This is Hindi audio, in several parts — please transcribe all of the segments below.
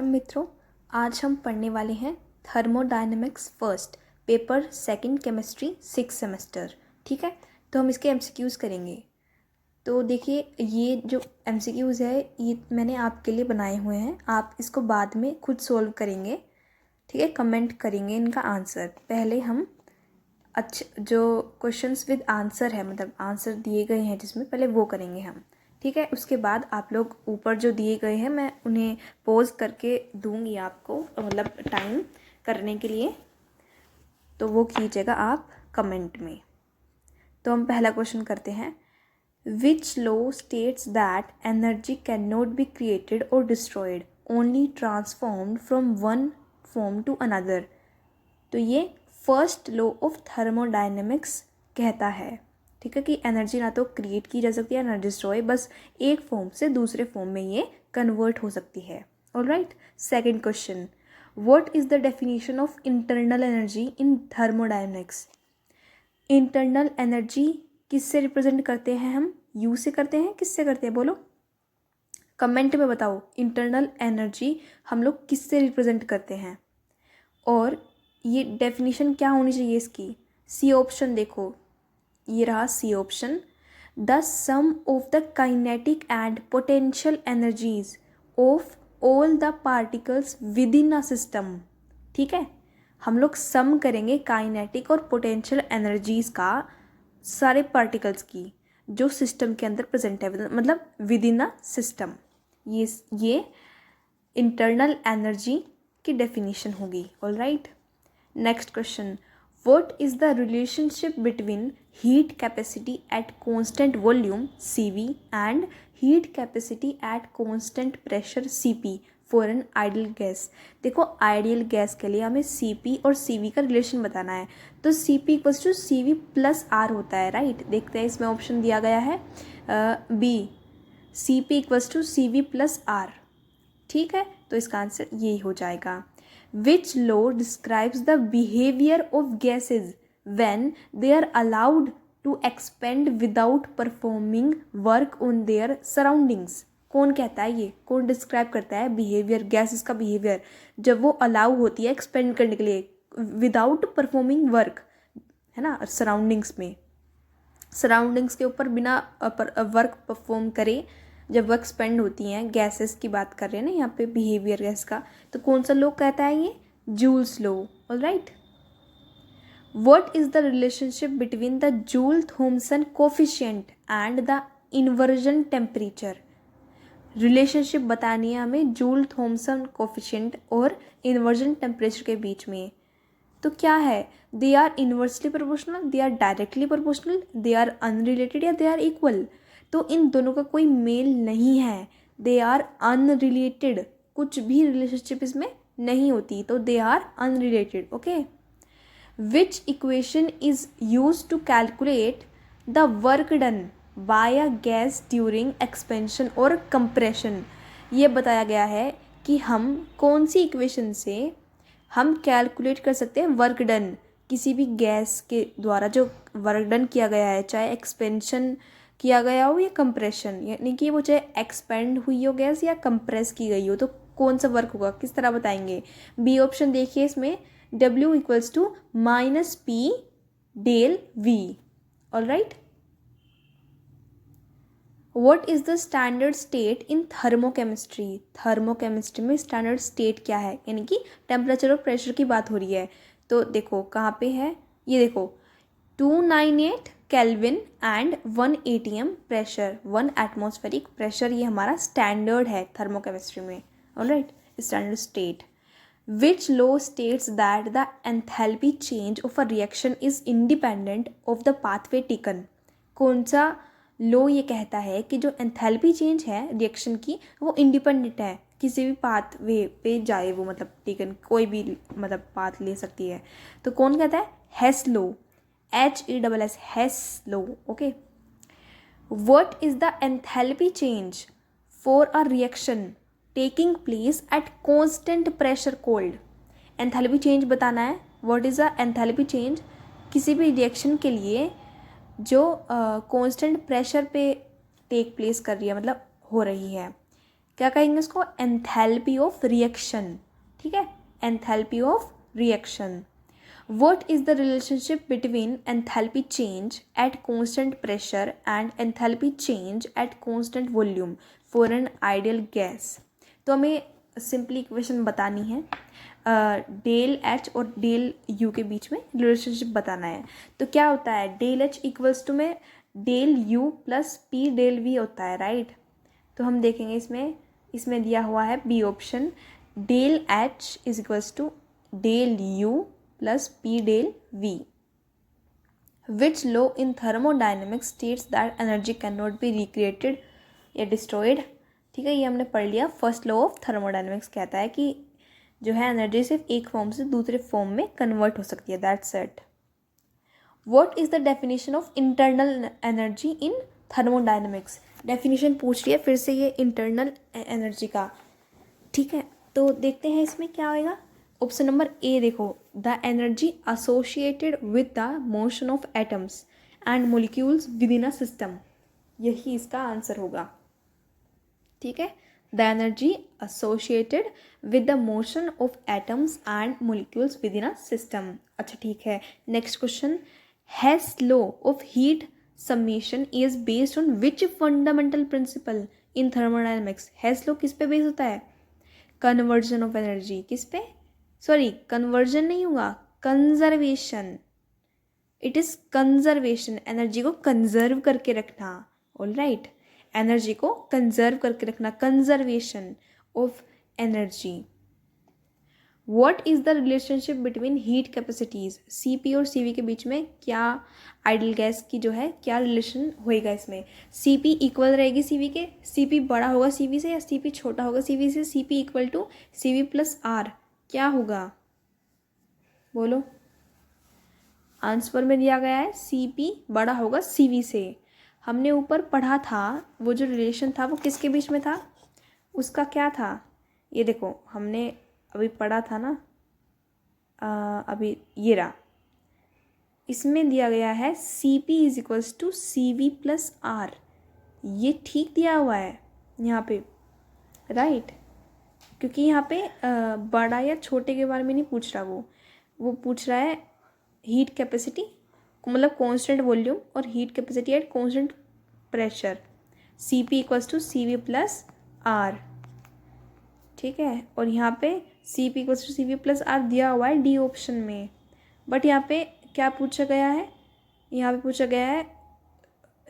मित्रों, आज हम पढ़ने वाले हैं thermodynamics first paper second chemistry 6 semester. ठीक है, तो हम इसके एमसीक्यूज़ करेंगे। तो देखिए, ये जो एमसीक्यूज़ है ये मैंने आपके लिए बनाए हुए हैं, आप इसको बाद में खुद सोल्व करेंगे। ठीक है, कमेंट करेंगे इनका आंसर। पहले हम जो क्वेश्चंस विद आंसर है, मतलब आंसर दिए गए हैं जिसमें, पहले वो करेंगे हम। ठीक है, उसके बाद आप लोग ऊपर जो दिए गए हैं मैं उन्हें पोज करके दूंगी आपको, मतलब टाइम करने के लिए, तो वो कीजिएगा आप कमेंट में। तो हम पहला क्वेश्चन करते हैं। Which law states that energy can not be created और destroyed, only transformed from one form to another. तो ये फर्स्ट लॉ ऑफ थर्मोडायनेमिक्स कहता है। ठीक है, कि एनर्जी ना तो क्रिएट की जा सकती है ना डिस्ट्रॉय, बस एक फॉर्म से दूसरे फॉर्म में ये कन्वर्ट हो सकती है। Alright, second question, what is the definition of internal energy in thermodynamics. Internal energy किससे रिप्रेजेंट करते हैं हम? यू से करते हैं, किससे करते हैं बोलो, कमेंट में बताओ। इंटरनल एनर्जी हम लोग किससे रिप्रेजेंट करते हैं, और ये डेफिनेशन क्या होनी चाहिए इसकी? सी ऑप्शन देखो, ये रहा C option. The sum of the kinetic and potential energies of all the particles within a system. ठीक है, हम लोग सम करेंगे काइनेटिक और पोटेंशियल एनर्जीज का सारे पार्टिकल्स की जो सिस्टम के अंदर प्रेजेंट है, मतलब विद इन अ सिस्टम। ये इंटरनल एनर्जी की डेफिनेशन होगी। Alright, next question, what is the relationship between heat capacity at constant volume Cv and heat capacity at constant pressure Cp for an ideal gas। देखो, आइडियल गैस के लिए हमें Cp और Cv का रिलेशन बताना है, तो Cp equals to Cv plus R होता है। राइट, देखते हैं, इसमें ऑप्शन दिया गया है B, Cp equals to Cv plus R। ठीक है, तो इसका आंसर यही हो जाएगा। Which law describes the behavior of gases when they are allowed to expand without performing work on their surroundings? कौन कहता है ये, कौन डिस्क्राइब करता है बिहेवियर, गैसेस का बिहेवियर जब वो अलाउ होती है एक्सपेंड करने के लिए विदाउट परफॉर्मिंग वर्क, है ना, सराउंडिंग्स में, सराउंडिंग्स के ऊपर बिना वर्क परफॉर्म करे जब वो एक्सपेंड होती हैं। गैसेस की बात कर रहे हैं ना यहाँ पे, बिहेवियर गैस का, तो कौन सा लॉ कहता है ये? Joule's law. Alright, what is the relationship between the Joule Thomson coefficient and the inversion temperature. Relationship बतानी है हमें जूल थॉमसन कोफिशिएंट और इन्वर्जन टेम्परेचर के बीच में। तो क्या है? They are inversely proportional, they are directly proportional, they are unrelated, या दे आर इक्वल। तो इन दोनों का कोई मेल नहीं है, दे आर अनरिलेटेड, कुछ भी रिलेशनशिप इसमें नहीं होती, तो they are unrelated. Okay, which equation is use to calculate the work done by a gas during expansion और कंप्रेशन। ये बताया गया है कि हम कौन सी इक्वेशन से हम कैलकुलेट कर सकते हैं वर्क डन, किसी भी गैस के द्वारा जो वर्क डन किया गया है, चाहे एक्सपेंशन किया गया हो या कंप्रेशन, यानी कि वो चाहे एक्सपेंड हुई हो गैस या कंप्रेस की गई हो, तो कौन सा वर्क होगा, किस तरह बताएंगे? बी ऑप्शन देखिए, इसमें W equals to minus p del v. Alright, what is the standard state in thermochemistry. Thermochemistry में स्टैंडर्ड स्टेट क्या है, यानी कि टेम्परेचर और प्रेशर की बात हो रही है। तो देखो कहाँ पे है, ये देखो 298 kelvin and 1 atm pressure, 1 atmospheric pressure, ये हमारा स्टैंडर्ड है थर्मोकेमिस्ट्री में। Alright, standard state. Which law states that the enthalpy change of a reaction is independent of the pathway taken. कौन सा लॉ ये कहता है कि जो एंथैल्पी चेंज है रिएक्शन की, वो इंडिपेंडेंट है, किसी भी पाथवे पे जाए वो, मतलब टेकन कोई भी मतलब पाथ ले सकती है। तो कौन कहता है? Hess law, HESS, Hess law. Okay, what is the enthalpy change for a reaction taking place at constant pressure cold. Enthalpy change बताना है, what is the enthalpy change किसी भी रिएक्शन के लिए जो कांस्टेंट प्रेशर पे टेक प्लेस कर रही है, मतलब हो रही है। क्या कहेंगे उसको, एंथैल्पी ऑफ रिएक्शन, ठीक है, enthalpy of reaction. What is the relationship between enthalpy change at constant pressure and enthalpy change at constant volume for an ideal gas? तो हमें सिंपली इक्वेशन बतानी है, डेल एच और डेल यू के बीच में रिलेशनशिप बताना है. तो क्या होता है, डेल एच इक्वल्स टू में del u plus p del v होता है, राइट. तो हम देखेंगे इसमें दिया हुआ है B option, del h is equals to del u plus P del V. Which law in thermodynamics states that energy cannot be recreated या destroyed? ठीक है, ये हमने पढ़ लिया. फर्स्ट लॉ ऑफ थर्मोडायनेमिक्स कहता है कि जो है एनर्जी सिर्फ एक फॉर्म से दूसरे फॉर्म में कन्वर्ट हो सकती है. That's it. What is the definition of internal energy in thermodynamics? Definition पूछ लिया फिर से ये इंटरनल एनर्जी का. ठीक है, तो देखते हैं इसमें क्या होएगा. ऑप्शन नंबर ए देखो, the energy associated with the motion of atoms and molecules within a system. यही इसका आंसर होगा. ठीक है, the energy associated with the motion of atoms and molecules within a system. अच्छा ठीक है, next question. Hess law of heat summation is based on which fundamental principle in thermodynamics? Hess law किस पे बेस्ड होता है? Conversion of energy. किस पे, सॉरी कन्वर्जन नहीं होगा, conservation. It is conservation, energy को कंजर्व करके रखना. ऑल राइट, एनर्जी को कंजर्व करके रखना, conservation of energy. What is the relationship between heat capacities? CP और सीवी के बीच में क्या आइडियल गैस की जो है क्या रिलेशन होएगा इसमें? सीपी इक्वल रहेगी सीवी के, सीपी बड़ा होगा सीवी से या सीपी छोटा होगा सीवी से? CP equal to CV plus R. क्या होगा बोलो? आंसर में दिया गया है सीपी बड़ा होगा सीवी से. हमने ऊपर पढ़ा था वो जो रिलेशन था वो किसके बीच में था, उसका क्या था? ये देखो हमने अभी पढ़ा था ना, अभी ये रहा. इसमें दिया गया है CP is equals to CV plus R. ये ठीक दिया हुआ है यहाँ पे, राइट. क्योंकि यहाँ पे बड़ा या छोटे के बारे में नहीं पूछ रहा, वो पूछ रहा है हीट कैपेसिटी, मतलब कांस्टेंट वॉल्यूम और heat capacity at constant pressure. C P equals to C V plus R. ठीक है, और यहाँ पे C P equals to C V plus R दिया हुआ है डी ऑप्शन में. बट यहाँ पे क्या पूछा गया है, यहाँ पे पूछा गया है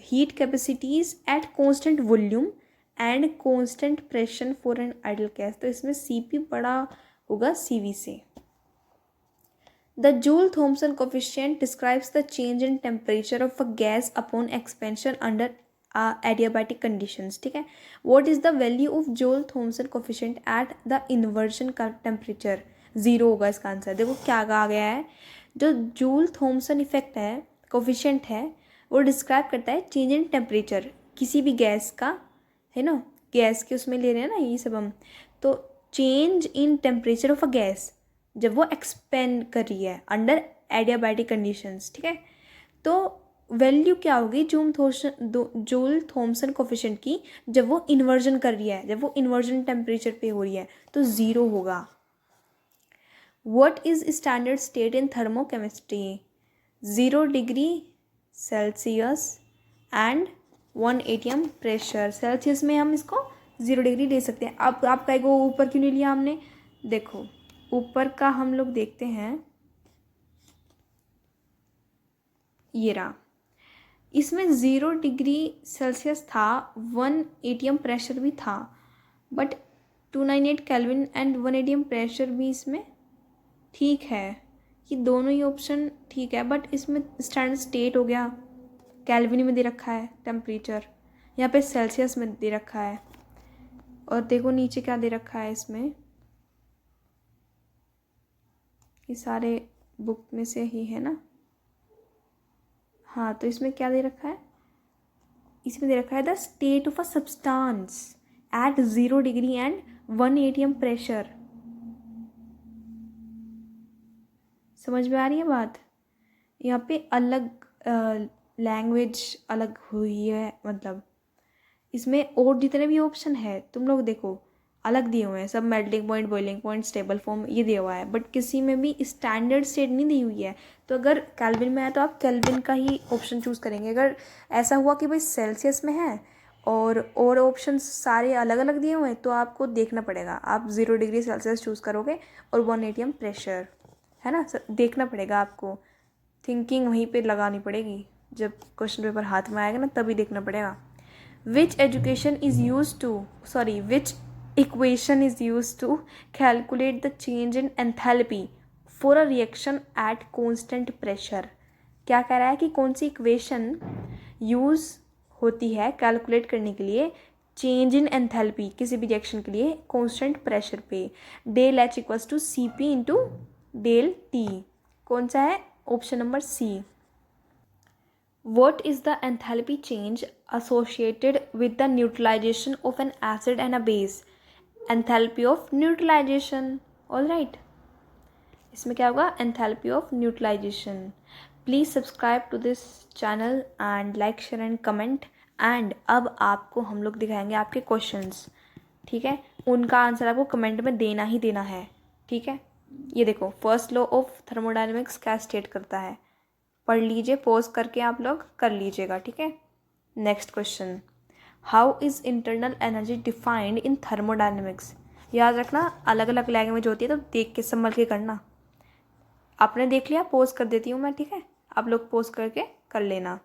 heat capacities at constant volume and constant pressure for an ideal gas. तो इसमें सीपी बड़ा होगा सीवी से. The joule-Thompson coefficient describes the change in temperature of a gas upon expansion under adiabatic conditions. ठीक है, what is the value of joule-Thompson coefficient at the inversion का टेम्परेचर? जीरो होगा इसका आंसर. देखो क्या कहा गया है, जो जूल-थॉम्पसन इफेक्ट है, कोफिशिएंट है, वो डिस्क्राइब करता है चेंज इन टेम्परेचर किसी भी गैस का, है ना. गैस के उसमें ले रहे हैं ना ये सब हम. तो change in temperature of a gas जब वो एक्सपेंड कर रही है अंडर एडियाबैटिक कंडीशंस. ठीक है, तो वैल्यू क्या होगी जूल-थॉम्पसन कोफिशिएंट की जब वो इन्वर्जन कर रही है, जब वो इन्वर्जन टेम्परेचर पे हो रही है, तो ज़ीरो होगा. What is standard state in thermochemistry? 0 degree Celsius and 1 atm pressure. Celsius में हम इसको 0 डिग्री ले सकते हैं. अब आप कहेंगे ऊपर क्यों नहीं लिया हमने? देखो ऊपर का हम लोग देखते हैं, ये रहा. इसमें 0 डिग्री सेल्सियस था, 1 atm प्रेशर भी था, but 298 kelvin and 1 atm pressure भी इसमें ठीक है. ये दोनों ही ऑप्शन ठीक है, बट इसमें स्टैंडर्ड स्टेट हो गया, केल्विन में दे रखा है टेम्परेचर, यहाँ पे सेल्सियस में दे रखा है. और देखो नीचे क्या दे रखा है इसमें, ये सारे बुक में से ही है ना. हाँ, तो इसमें क्या दे रखा है, इसमें दे रखा है the state of a substance eight 0 degree and 1 atm pressure. समझ में आ रही है बात? यहाँ पे अलग लैंग्वेज अलग हुई है, मतलब इसमें और जितने भी ऑप्शन है तुम लोग देखो अलग दिए हुए हैं, सब melting point, boiling point, stable form ये दिया हुआ है, बट किसी में भी स्टैंडर्ड स्टेट नहीं दी हुई है। तो अगर केल्विन में है तो आप केल्विन का ही ऑप्शन चूज़ करेंगे। अगर ऐसा हुआ कि भाई सेल्सियस में है और ऑप्शन सारे अलग अलग दिए हुए हैं तो आपको देखना पड़ेगा, आप 0 डिग्री सेल्सियस चूज़ करोगे और 1 atm प्रेशर, है ना, देखना पड़ेगा आपको, थिंकिंग वहीं पे लगानी पड़ेगी, जब क्वेश्चन पेपर हाथ में आएगा ना तभी देखना पड़ेगा। विच equation is used to calculate the change in enthalpy for a reaction at constant pressure? क्या कह रहा है कि कौन सी इक्वेशन यूज़ होती है कैलकुलेट करने के लिए चेंज इन एंथैल्पी किसी भी रिएक्शन के लिए कांस्टेंट प्रेशर पे। Del H equals to C P into del T. कौन सा है? Option number C. What is the enthalpy change associated with the neutralization of an acid and a base? Enthalpy of neutralization. All right. इसमें क्या होगा? Enthalpy of neutralization. Please subscribe to this channel and like, share and comment. And अब आपको हम लोग दिखाएंगे आपके क्वेश्चंस, ठीक है? उनका आंसर आपको कमेंट में देना ही देना है, ठीक है? ये देखो, फर्स्ट लॉ ऑफ थर्मोडायनेमिक्स क्या स्टेट करता है, पढ़ लीजिए, पॉज करके आप लोग कर लीजिएगा, ठीक है? Next question, how is internal energy defined in thermodynamics? याद रखना अलग अलग लैंग्वेज होती है तो देख के संभल के करना। आपने देख लिया, पॉज कर देती हूँ मैं, ठीक है? आप लोग पॉज करके कर लेना।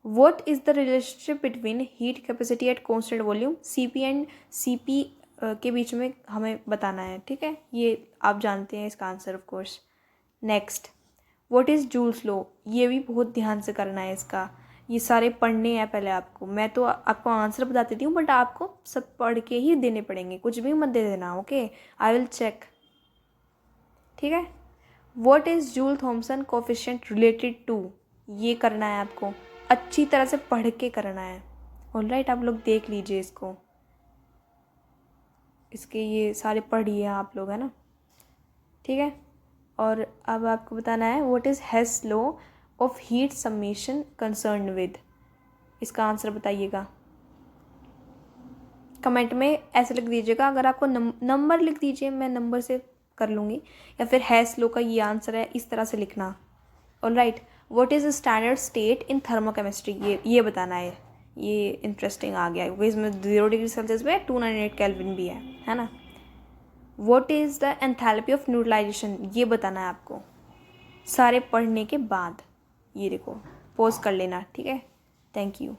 What is the relationship between heat capacity at constant volume? CP and CP के बीच में हमें बताना है, ठीक है? ये आप जानते हैं इसका answer of course. Next, what is joules law? ये भी बहुत ध्यान से करना है इसका, ये सारे पढ़ने हैं पहले आपको। मैं तो आपको आंसर बता देती हूँ बट आपको सब पढ़ के ही देने पड़ेंगे, कुछ भी मत दे देना, ओके? आई विल चेक, ठीक है? What is Joule Thomson coefficient related to? ये करना है आपको, अच्छी तरह से पढ़ के करना है। ऑलराइट, आप लोग देख लीजिए इसको, इसके ये सारे पढ़िए आप लोग, है ना, ठीक है? और अब आपको बताना है what is Hess law of heat summation concern with? इसका आंसर बताइएगा, कमेंट में ऐसे लिख दीजिएगा। अगर आपको नंबर लिख दीजिए, मैं नंबर से कर लूँगी, या फिर हेस लॉ का ये आंसर है, इस तरह से लिखना। Alright, what is standard state in thermochemistry? ये बताना है। ये इंटरेस्टिंग आ गया क्योंकि इसमें 0 डिग्री सेल्सियस में 298 केल्विन भी है ना? What is the enthalpy of neutralization? ये बताना है आपको सारे पढ़ने के बाद। ये देखो, पॉज कर लेना, ठीक है? Thank you.